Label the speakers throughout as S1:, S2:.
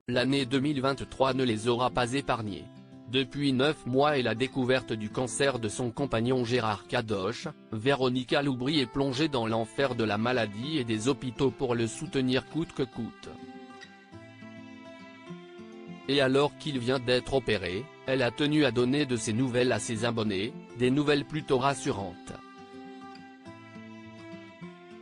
S1: l'année 2023 ne les aura pas épargnés. Depuis 9 mois et la découverte du cancer de son compagnon Gérard Kadosh, Véronica Loubry est plongée dans l'enfer de la maladie et des hôpitaux pour le soutenir coûte que coûte. Et alors qu'il vient d'être opéré, elle a tenu à donner de ses nouvelles à ses abonnés, des nouvelles plutôt rassurantes.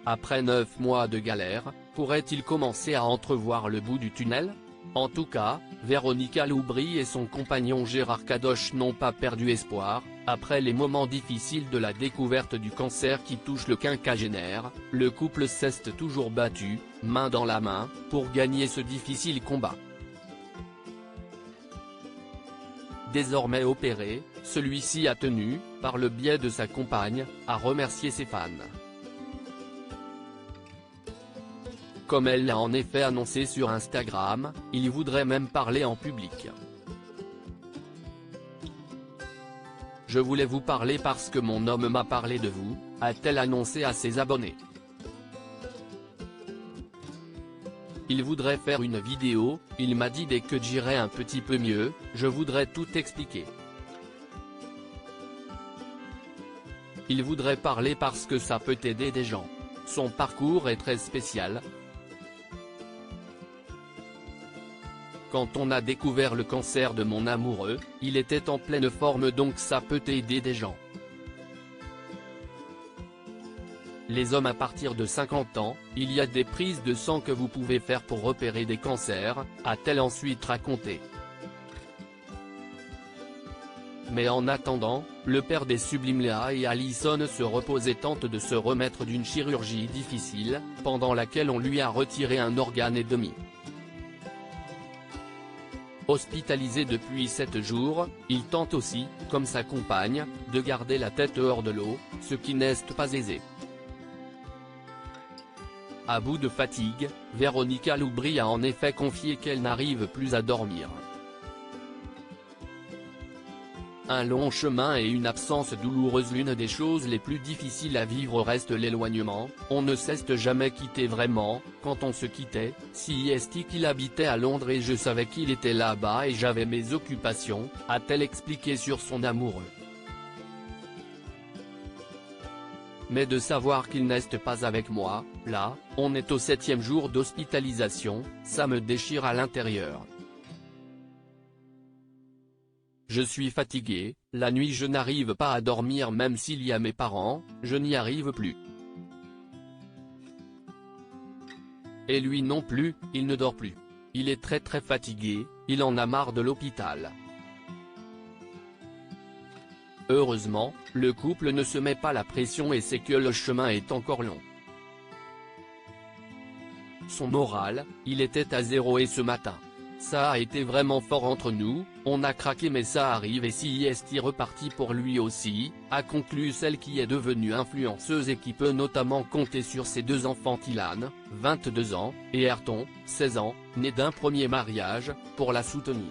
S1: Après 9 mois de galère, pourrait-il commencer à entrevoir le bout du tunnel ? En tout cas, Véronica Loubry et son compagnon Gérard Kadosh n'ont pas perdu espoir. Après les moments difficiles de la découverte du cancer qui touche le quinquagénaire, le couple s'est toujours battu, main dans la main, pour gagner ce difficile combat. Désormais opéré, celui-ci a tenu, par le biais de sa compagne, à remercier ses fans. Comme elle l'a en effet annoncé sur Instagram, il voudrait même parler en public. « Je voulais vous parler parce que mon homme m'a parlé de vous », a-t-elle annoncé à ses abonnés. Il voudrait faire une vidéo, il m'a dit dès que j'irai un petit peu mieux, je voudrais tout expliquer. Il voudrait parler parce que ça peut aider des gens. Son parcours est très spécial. Quand on a découvert le cancer de mon amoureux, il était en pleine forme donc ça peut aider des gens. Les hommes à partir de 50 ans, il y a des prises de sang que vous pouvez faire pour repérer des cancers, a-t-elle ensuite raconté. Mais en attendant, le père des sublimes Léa et Alison se repose et tente de se remettre d'une chirurgie difficile, pendant laquelle on lui a retiré un organe et demi. Hospitalisé depuis 7 jours, il tente aussi, comme sa compagne, de garder la tête hors de l'eau, ce qui n'est pas aisé. À bout de fatigue, Véronica Loubry a en effet confié qu'elle n'arrive plus à dormir. Un long chemin et une absence douloureuse. L'une des choses les plus difficiles à vivre reste l'éloignement. On ne s'est jamais quitté vraiment. Quand on se quittait, si est qu'il habitait à Londres et je savais qu'il était là-bas et j'avais mes occupations, a-t-elle expliqué sur son amoureux. Mais de savoir qu'il n'est pas avec moi, là, on est au 7e jour d'hospitalisation, ça me déchire à l'intérieur. Je suis fatigué, la nuit je n'arrive pas à dormir même s'il y a mes parents, je n'y arrive plus. Et lui non plus, il ne dort plus. Il est très fatigué, il en a marre de l'hôpital. Heureusement, le couple ne se met pas la pression et sait que le chemin est encore long. Son moral, il était à zéro et ce matin. Ça a été vraiment fort entre nous, on a craqué mais ça arrive et si est reparti pour lui aussi, a conclu celle qui est devenue influenceuse et qui peut notamment compter sur ses 2 enfants Tilan, 22 ans, et Ayrton, 16 ans, né d'un premier mariage, pour la soutenir.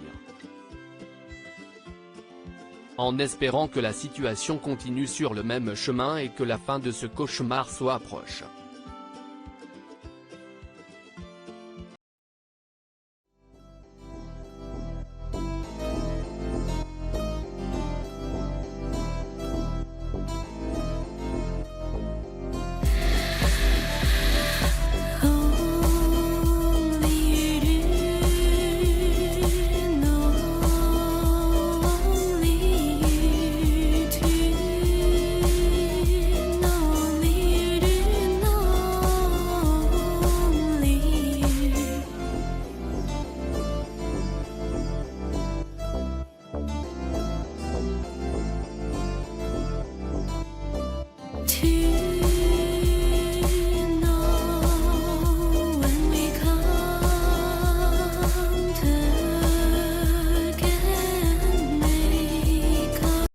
S1: En espérant que la situation continue sur le même chemin et que la fin de ce cauchemar soit proche.